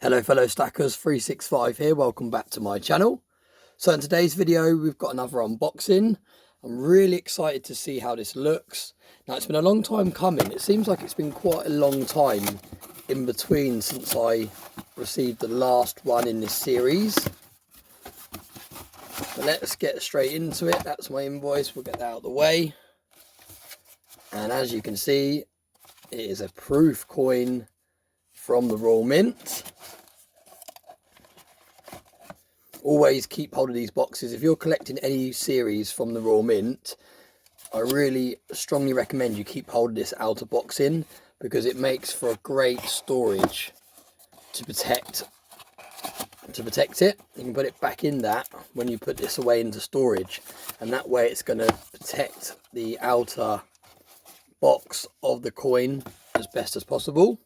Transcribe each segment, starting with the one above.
Hello fellow stackers, 365 here, welcome back to my channel. So in today's video we've got another unboxing. I'm really excited to see how this looks. Now it's been a long time coming, it seems like it's been quite a long time in between since I received the last one in this series. But let's get straight into it. That's my invoice, we'll get that out of the way. And as you can see, it is a proof coin from the Royal Mint. Always keep hold of these boxes. If you're collecting any series from the Royal Mint, I really strongly recommend you keep hold of this outer boxing, because it makes for a great storage to protect it. You can put it back in that when you put this away into storage, and that way it's going to protect the outer box of the coin as best as possible.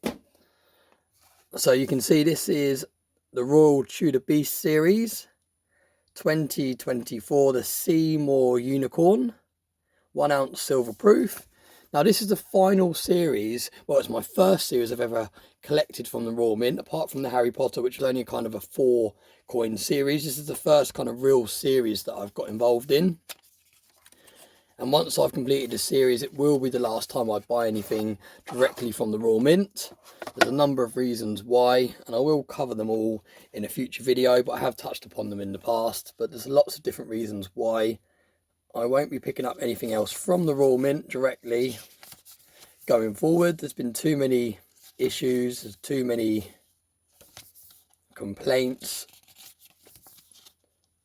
So you can see this is the Royal Tudor Beast series 2024, the Seymour Unicorn, 1 ounce silver proof. Now this is the final series, well it's my first series I've ever collected from the Royal Mint, apart from the Harry Potter, which was only kind of a 4 coin series. This is the first kind of real series that I've got involved in. And once I've completed the series, it will be the last time I buy anything directly from the Royal Mint. There's a number of reasons why, and I will cover them all in a future video, but I have touched upon them in the past. But there's lots of different reasons why I won't be picking up anything else from the Royal Mint directly going forward. There's been too many issues, there's too many complaints,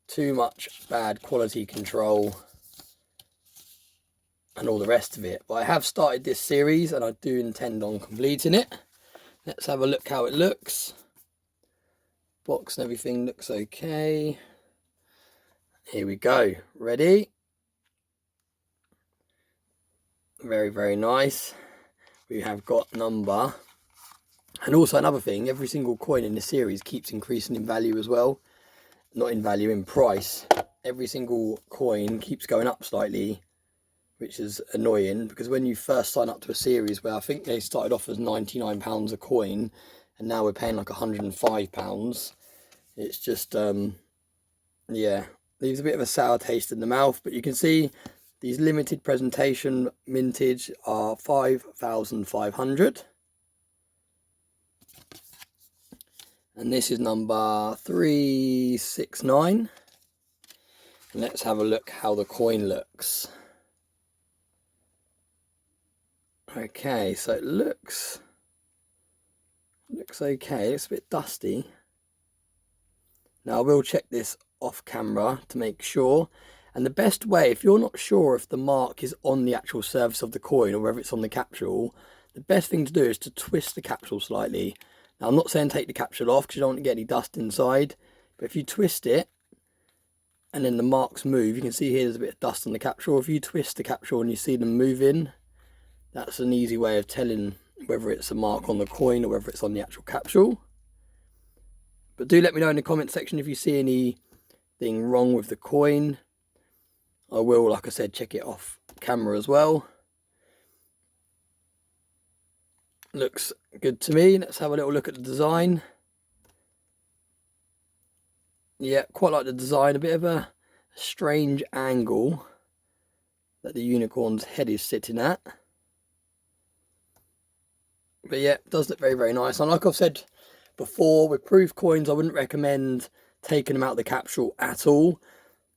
too much bad quality control, and all the rest of it. But I have started this series and I do intend on completing it. Let's have a look how it looks. Box and everything looks okay. Here we go. Ready? Very, very nice. We have got number. And also another thing, every single coin in this series keeps increasing in value as well. Not in value, in price. Every single coin keeps going up slightly, which is annoying, because when you first sign up to a series where I think they started off as £99 a coin and now we're paying like £105, it's just yeah, leaves a bit of a sour taste in the mouth. But you can see these limited presentation mintage are 5,500, and this is number 369. And let's have a look how the coin looks. Okay, so it looks okay. It's a bit dusty. Now I will check this off camera to make sure. And the best way, if you're not sure if the mark is on the actual surface of the coin or whether it's on the capsule, the best thing to do is to twist the capsule slightly. Now I'm not saying take the capsule off because you don't want to get any dust inside, but if you twist it and then the marks move, you can see here there's a bit of dust on the capsule. If you twist the capsule and you see them moving, that's an easy way of telling whether it's a mark on the coin or whether it's on the actual capsule. But do let me know in the comment section if you see anything wrong with the coin. I will, like I said, check it off camera as well. Looks good to me. Let's have a little look at the design. Yeah, quite like the design. A bit of a strange angle that the unicorn's head is sitting at. But yeah, it does look very, very nice. And like I've said before, with proof coins, I wouldn't recommend taking them out of the capsule at all.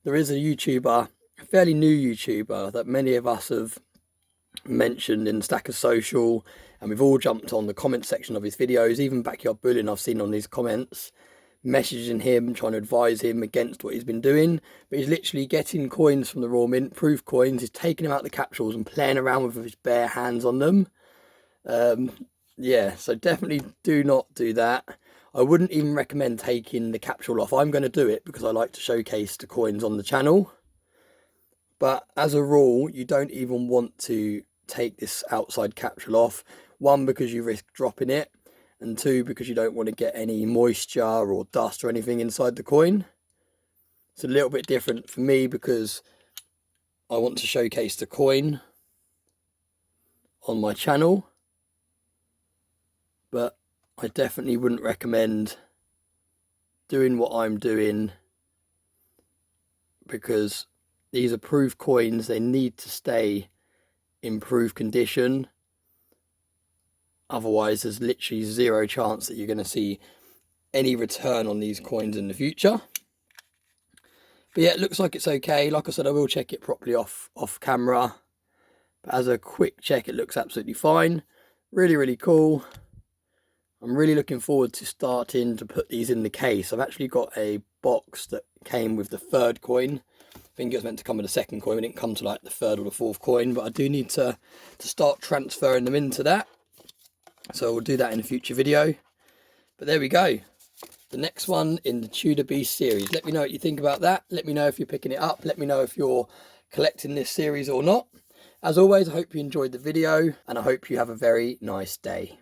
There is a YouTuber, a fairly new YouTuber, that many of us have mentioned in Stacker Social, and we've all jumped on the comment section of his videos. Even Backyard Bullying I've seen on these comments, messaging him, trying to advise him against what he's been doing. But he's literally getting coins from the Royal Mint, proof coins, he's taking them out of the capsules and playing around with his bare hands on them. Yeah, so definitely do not do that. I wouldn't even recommend taking the capsule off. I'm going to do it because I like to showcase the coins on the channel. But as a rule, you don't even want to take this outside capsule off. 1, because you risk dropping it, and 2, because you don't want to get any moisture or dust or anything inside the coin. It's a little bit different for me because I want to showcase the coin on my channel. But I definitely wouldn't recommend doing what I'm doing, because these are proof coins. They need to stay in proof condition. Otherwise, there's literally zero chance that you're going to see any return on these coins in the future. But yeah, it looks like it's okay. Like I said, I will check it properly off camera. But as a quick check, it looks absolutely fine. Really, really cool. I'm really looking forward to starting to put these in the case. I've actually got a box that came with the third coin. I think it was meant to come with the second coin. It didn't come to like the third or the fourth coin, but I do need to start transferring them into that. So we'll do that in a future video. But there we go. The next one in the Tudor Beast series. Let me know what you think about that. Let me know if you're picking it up. Let me know if you're collecting this series or not. As always, I hope you enjoyed the video, and I hope you have a very nice day.